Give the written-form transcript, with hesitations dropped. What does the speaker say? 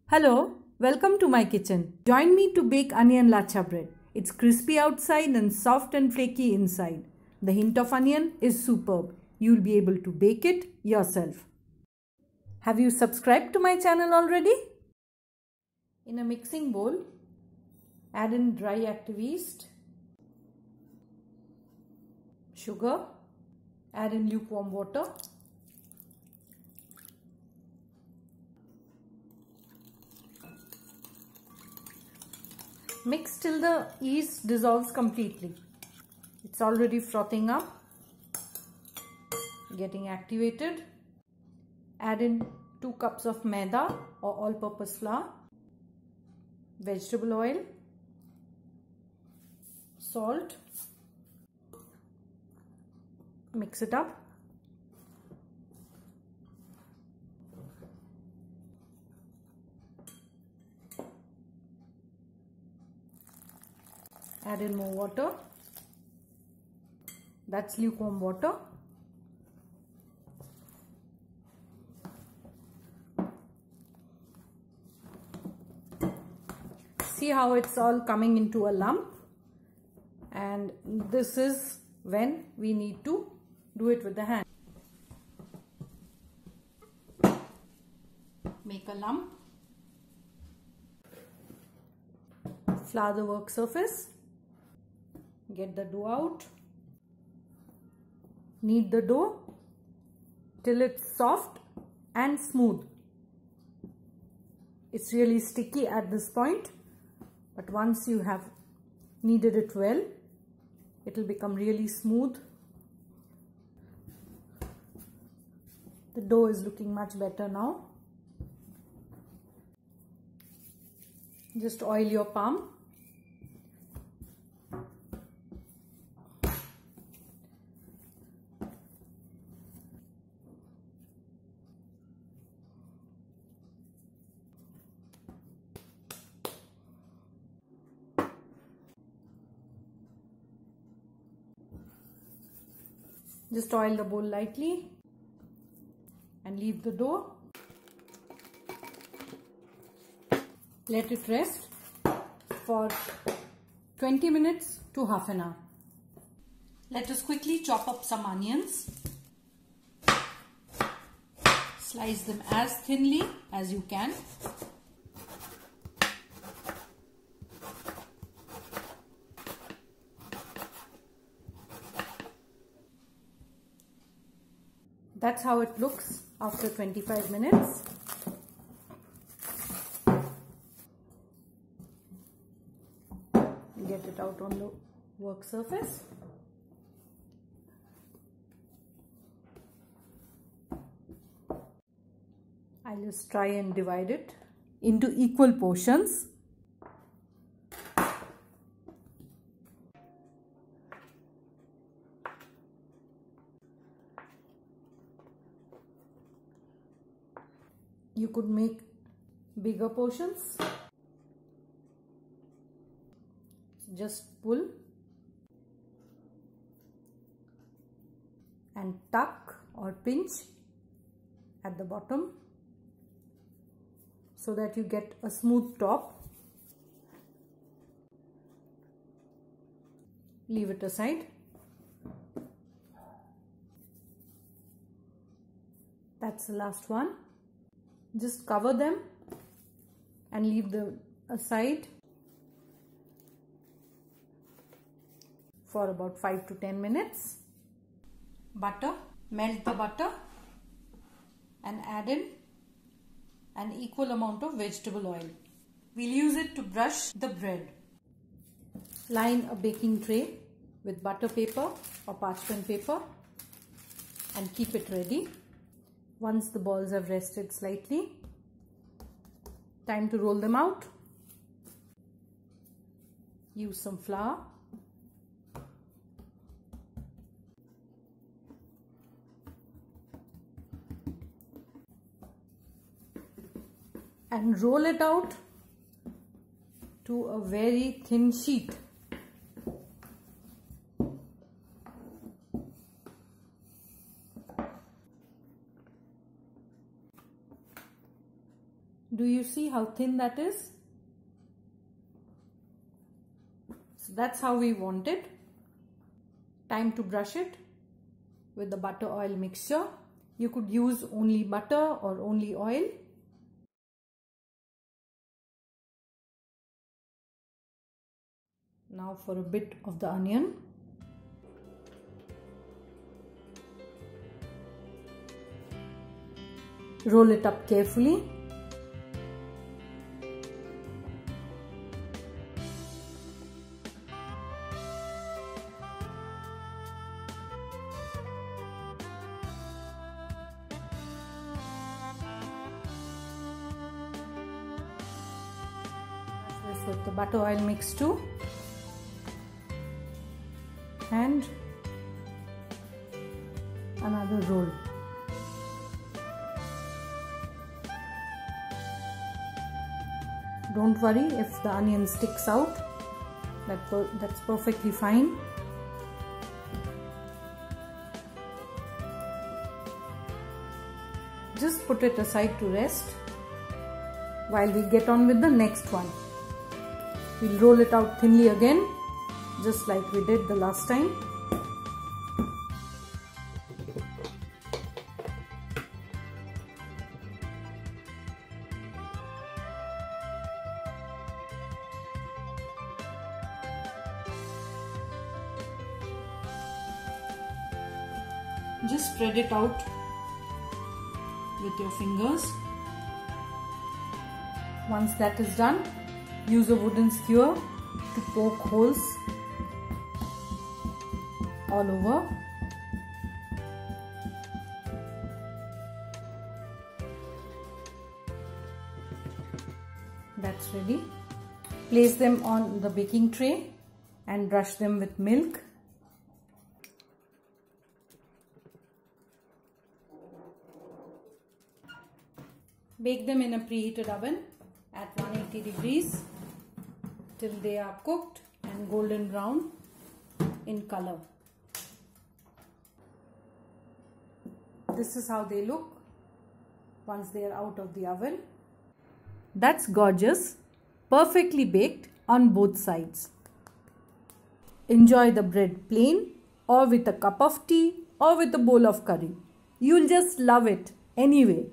Hello, welcome to my kitchen. Join me to bake onion lachha bread. It's crispy outside and soft and flaky inside. The hint of onion is superb. You'll be able to bake it yourself. Have you subscribed to my channel already? In a mixing bowl, add in dry active yeast, sugar, add in lukewarm water, mix till the yeast dissolves completely. It's already frothing up, getting activated. Add in 2 cups of maida or all-purpose flour, vegetable oil, salt. Mix it up. Add in more water. That's lukewarm water. See how it's all coming into a lump, and this is when we need to do it with the hand. Make a lump. Flour the work surface. Get the dough out. Knead the dough till it's soft and smooth. It's really sticky at this point, but once you have kneaded it well, it will become really smooth. The dough is looking much better now. Just oil your palm. Just oil the bowl lightly and leave the dough. Let it rest for 20 minutes to half an hour. Let us quickly chop up some onions. Slice them as thinly as you can. That's how it looks after 25 minutes. Get it out on the work surface. I'll just try and divide it into equal portions. You could make bigger portions. Just pull and tuck or pinch at the bottom so that you get a smooth top. Leave it aside. That's the last one. Just cover them and leave them aside for about 5 to 10 minutes. Butter. Melt the butter and add in an equal amount of vegetable oil. We'll use it to brush the bread. Line a baking tray with butter paper or parchment paper and keep it ready. Once the balls have rested slightly, time to roll them out. Use some flour. And roll it out to a very thin sheet. Do you see how thin that is? So that's how we want it. Time to brush it with the butter oil mixture. You could use only butter or only oil. Now for a bit of the onion. Roll it up carefully. This with the butter oil mix too. And another roll. Don't worry if the onion sticks out, that's perfectly fine. Just put it aside to rest while we get on with the next one. We'll roll it out thinly again, just like we did the last time. Just spread it out with your fingers. Once that is done, use a wooden skewer to poke holes all over. That's ready. Place them on the baking tray and brush them with milk. Bake them in a preheated oven at 180 degrees till they are cooked and golden brown in color. This is how they look once they are out of the oven. That's gorgeous, perfectly baked on both sides. Enjoy the bread plain or with a cup of tea or with a bowl of curry. You'll just love it anyway.